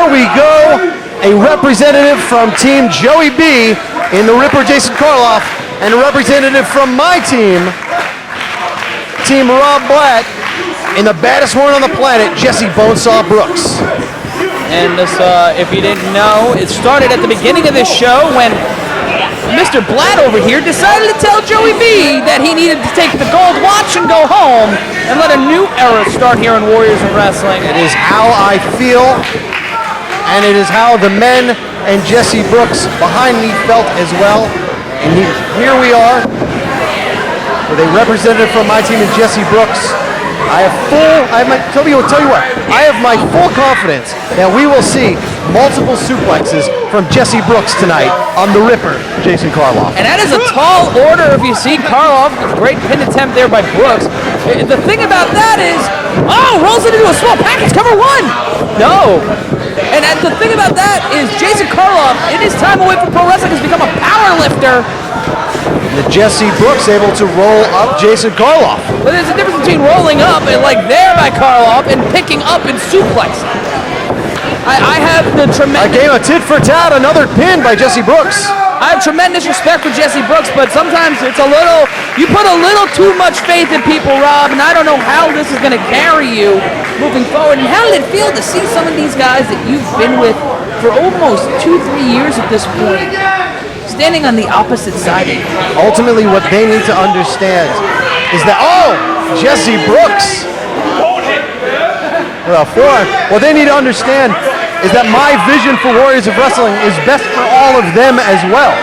there we go. A representative from Team Joey B in the Ripper, Jasin Karloff, and a representative from my team, Team Rob Blatt, in the baddest woman on the planet, Jessie Bonesaw Brooks. And this, if you didn't know, it started at the beginning of this show when Mr. Blatt over here decided to tell Joey B that he needed to take the gold watch and go home and let a new era start here in Warriors of Wrestling. It is how I feel, and it is how the men and Jessie Brooks behind me felt as well. And here we are with a representative from my team and Jessie Brooks. I have my full confidence that we will see multiple suplexes from Jessie Brooks tonight on the Ripper, Jasin Karloff. And that is a tall order if you see Karloff. Great pin attempt there by Brooks. The thing about that is, rolls it into a small package, cover one. No. And the thing about that is Jasin Karloff, in his time away from pro wrestling, has become a power lifter. The Jessie Brooks able to roll up Jasin Karloff. But there's a difference between rolling up and like there by Karloff and picking up and suplexing. I have the tremendous... A game of tit for tat, another pin by Jessie Brooks. I have tremendous respect for Jessie Brooks, but sometimes it's a little... You put a little too much faith in people, Rob, and I don't know how this is going to carry you moving forward. And how did it feel to see some of these guys that you've been with for almost 2-3 years at this point standing on the opposite side of you? Ultimately, what they need to understand is that, Jessie Brooks. What they need to understand is that my vision for Warriors of Wrestling is best for all of them as well.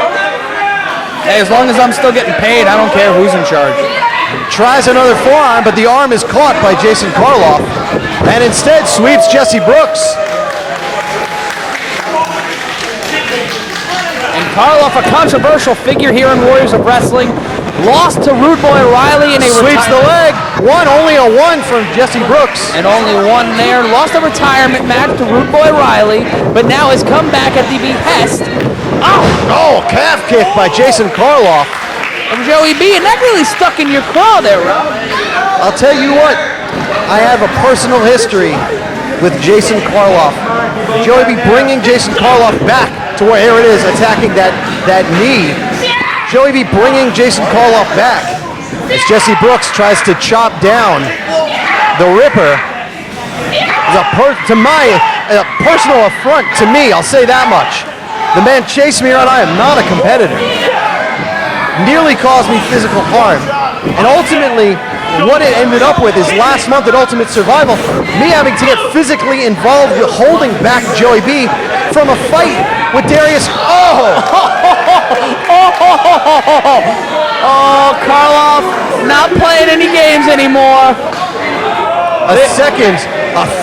Hey, as long as I'm still getting paid, I don't care who's in charge. Tries another forearm, but the arm is caught by Jasin Karloff, and instead sweeps Jessie Brooks. And Karloff, a controversial figure here in Warriors of Wrestling, lost to Rude Boy Riley in a sweeps the leg. Only a one from Jessie Brooks. And only one there. Lost a retirement match to Rude Boy Riley, but now has come back at the behest. Calf kick by Jasin Karloff. From Joey B, and that really stuck in your craw there, Rob. I'll tell you what, I have a personal history with Jasin Karloff. Joey B bringing Jasin Karloff back to where here it is, attacking that knee. Joey B bringing Jasin Karloff back as Jessie Brooks tries to chop down the Ripper. A personal affront to me, I'll say that much. The man chased me around. I am not a competitor. Nearly caused me physical harm. And ultimately, what it ended up with is last month at Ultimate Survival, me having to get physically involved with holding back Joey B from a fight with Darius. Karloff not playing any games anymore. A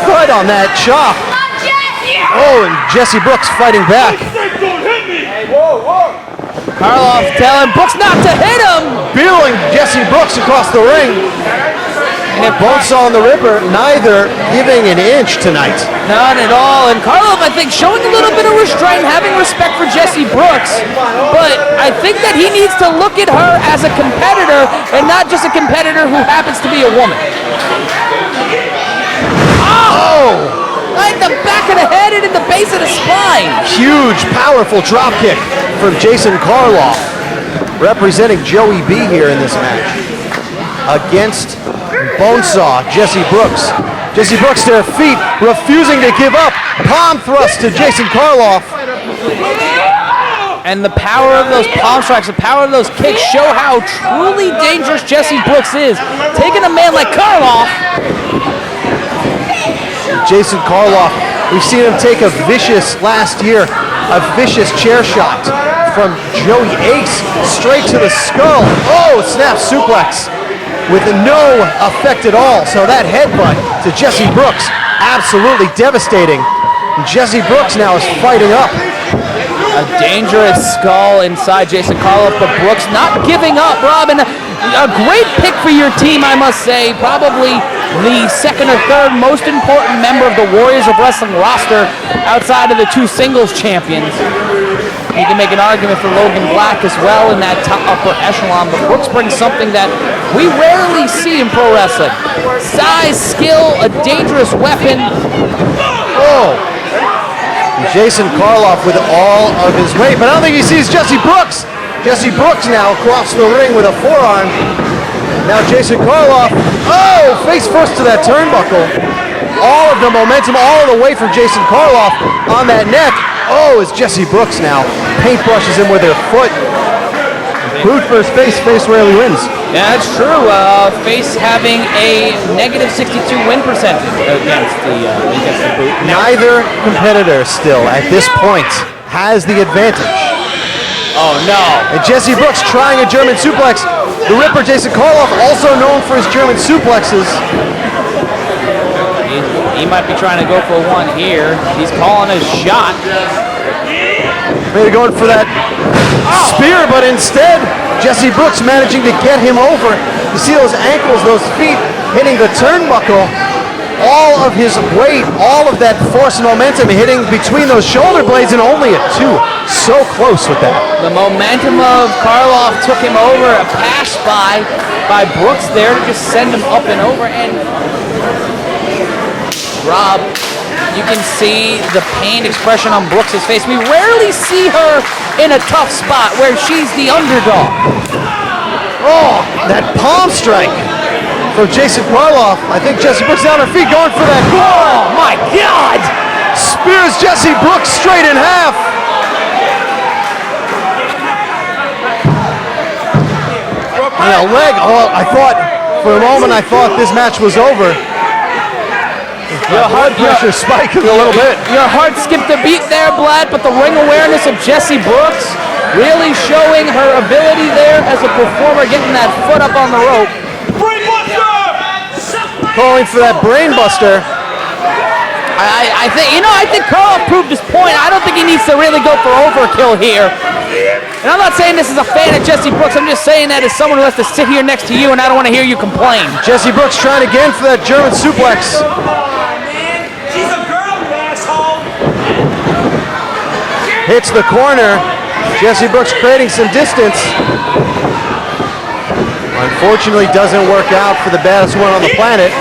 thud on that chop. And Jessie Brooks fighting back. Karloff telling Brooks not to hit him. Beeling Jessie Brooks across the ring. And Bonesaw and the Ripper, neither giving an inch tonight. Not at all. And Karloff, I think, showing a little bit of restraint, having respect for Jessie Brooks. But I think that he needs to look at her as a competitor and not just a competitor who happens to be a woman. Right in the back of the head and in the base of the spine. Huge, powerful drop kick from Jasin Karloff, representing Joey B here in this match. Against Bonesaw, Jessie Brooks. Jessie Brooks to her feet, refusing to give up. Palm thrust to Jasin Karloff. And the power of those palm strikes, the power of those kicks show how truly dangerous Jessie Brooks is. Taking a man like Karloff. Jasin Karloff, we've seen him take a vicious chair shot from Joey Ace straight to the skull. Snap suplex with no effect at all. So that headbutt to Jessie Brooks, absolutely devastating. And Jessie Brooks now is fighting up. A dangerous skull inside Jasin Karloff, but Brooks not giving up, Robin. A great pick for your team, I must say. Probably the second or third most important member of the Warriors of Wrestling roster outside of the two singles champions. You can make an argument for Logan Black as well in that top upper echelon, but Brooks brings something that we rarely see in pro wrestling. Size, skill, a dangerous weapon. Jasin Karloff with all of his weight, but I don't think he sees Jessie Brooks. Jessie Brooks now across the ring with a forearm. Now Jasin Karloff, face first to that turnbuckle. All of the momentum, all of the weight from Jasin Karloff on that neck. It's Jessie Brooks now. Paintbrushes him with her foot. Boot for his face, face rarely wins. Yeah, that's true. Face having a negative 62 win percentage against the boot. Neither competitor still at this point has the advantage. Oh no. And Jessie Brooks trying a German suplex. The Ripper, Jasin Karloff, also known for his German suplexes. He might be trying to go for one here. He's calling a shot. Maybe going for that spear, but instead, Jessie Brooks managing to get him over. You see those ankles, those feet hitting the turnbuckle. All of his weight, all of that force and momentum hitting between those shoulder blades, and only a 2. So close with that. The momentum of Karloff took him over, a pass by Brooks there to just send him up and over. And Rob, you can see the pained expression on Brooks' face. We rarely see her in a tough spot where she's the underdog. That palm strike from Jasin Karloff. I think Jessie Brooks down her feet going for that. Oh my God! Spears Jessie Brooks straight in half. And a leg. For a moment I thought this match was over. Your blood pressure spiking a little bit. Your heart skipped a beat there, Vlad, but the ring awareness of Jessie Brooks really showing her ability there as a performer, getting that foot up on the rope. Calling for that brainbuster. I think Karloff proved his point. I don't think he needs to really go for overkill here. And I'm not saying this is a fan of Jessie Brooks. I'm just saying that as someone who has to sit here next to you, and I don't want to hear you complain. Jessie Brooks trying again for that German suplex. She's a girl, you asshole! Hits the corner. Jessie Brooks creating some distance. Unfortunately, doesn't work out for the baddest one on the planet.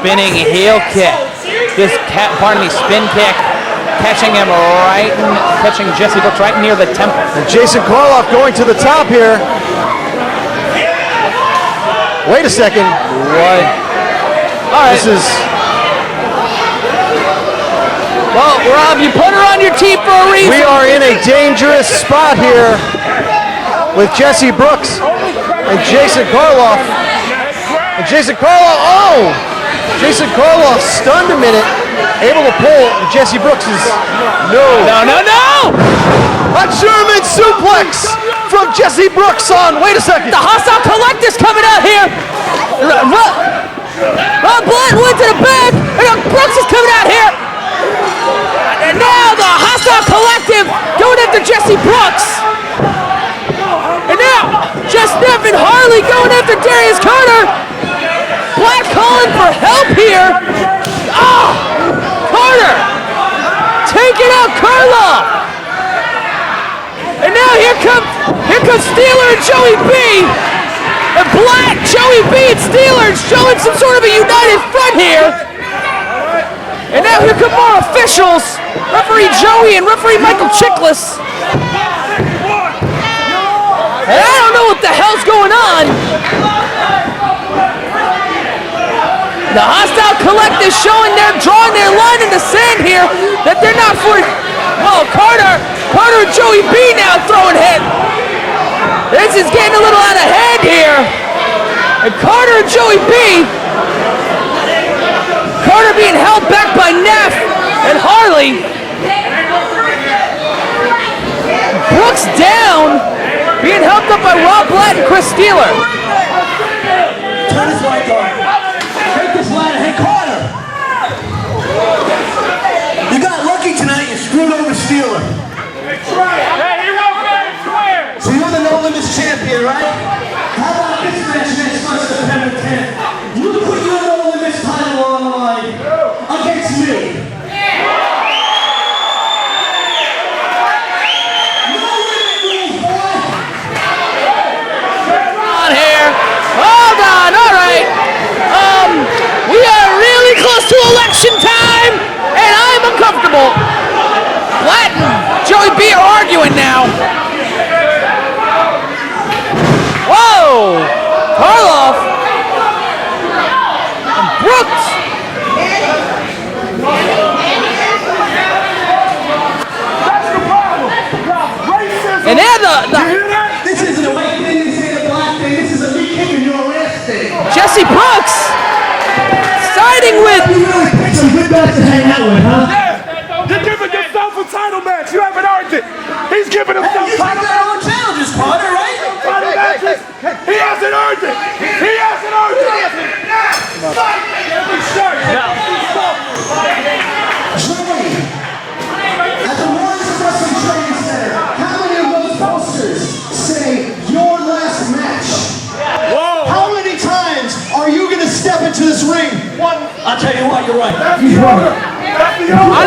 Spinning heel kick. Spin kick. Catching Jessie Brooks right near the temple. And Jasin Karloff going to the top here. Wait a second. What? All right. This is... Well, Rob, you put her on your team for a reason. We are in a dangerous spot here with Jessie Brooks and Jasin Karloff. And Jasin Karloff, Jasin Karloff stunned a minute, able to pull, and Jessie Brooks is no. A German suplex from Jessie Brooks on, wait a second. The Hostile Collective's coming out here. Rob Blatt went to the back, and Brooks is coming out here. And now the Hostile Collective going after Jessie Brooks. And now, Jess Neff and Harley going after Darius Carter. Black calling for help here. Carter taking out Karloff. And now here comes Steeler and Joey B. And Black, Joey B. and Steeler showing some sort of a united front here. And now here come more officials. Referee Joey and referee Michael Chiklis. And I don't know what the hell's going on. The Hostile Collective showing drawing their line in the sand here that they're not for. Well, Carter and Joey B now throwing head. This is getting a little out of hand here. And Carter and Joey B. Carter being held back by Neff and Harley. Brooks down, being helped up by Rob Blatt and Chris Steeler. Turn his mic on. Take this ladder. Hey, Carter! You got lucky tonight. You screwed over Steeler. Hey, he won't fair and square! So you're the No Limits champion, right? How about this match next month, September 10th? You put your No Limits title on the line against me. Hold on, all right. We are really Jessie Brooks siding with. You really picked some good guys to hang out with, huh? You're giving yourself a title match. You haven't earned it. He's giving himself You title picked our own challenges, partner, right? matches. He hasn't earned it. He hasn't earned it. Joey, at the Warriors Wrestling Training Center, how many of those posters say your last match? Whoa. How many times are you going to step into this ring? One. I'll tell you what, you're right. That's the owner. That's the owner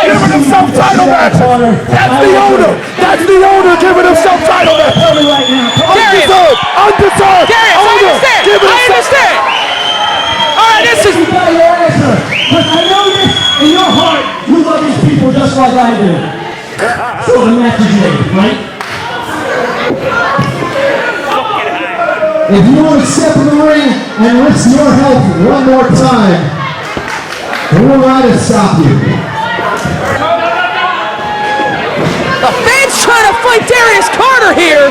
giving himself title match. That's the owner. That's the owner giving himself title match. Tell me right now. Undeserved. Undeserved. Darius, I Owner understand. giving I himself. understand. All right, this is. You got your answer. But I know this in your heart, you love these people just like I do. So the match is made, right? If you want to step in the ring and risk your health one more time, who am I to stop you? The fans trying to fight Darius Carter here.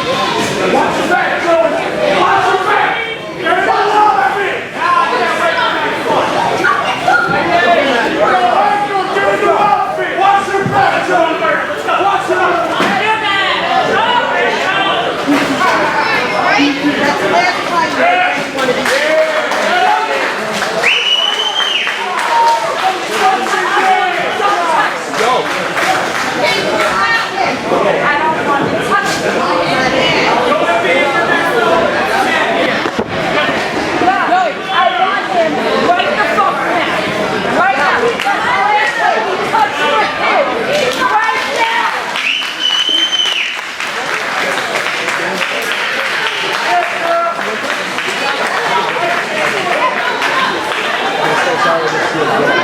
Sorry,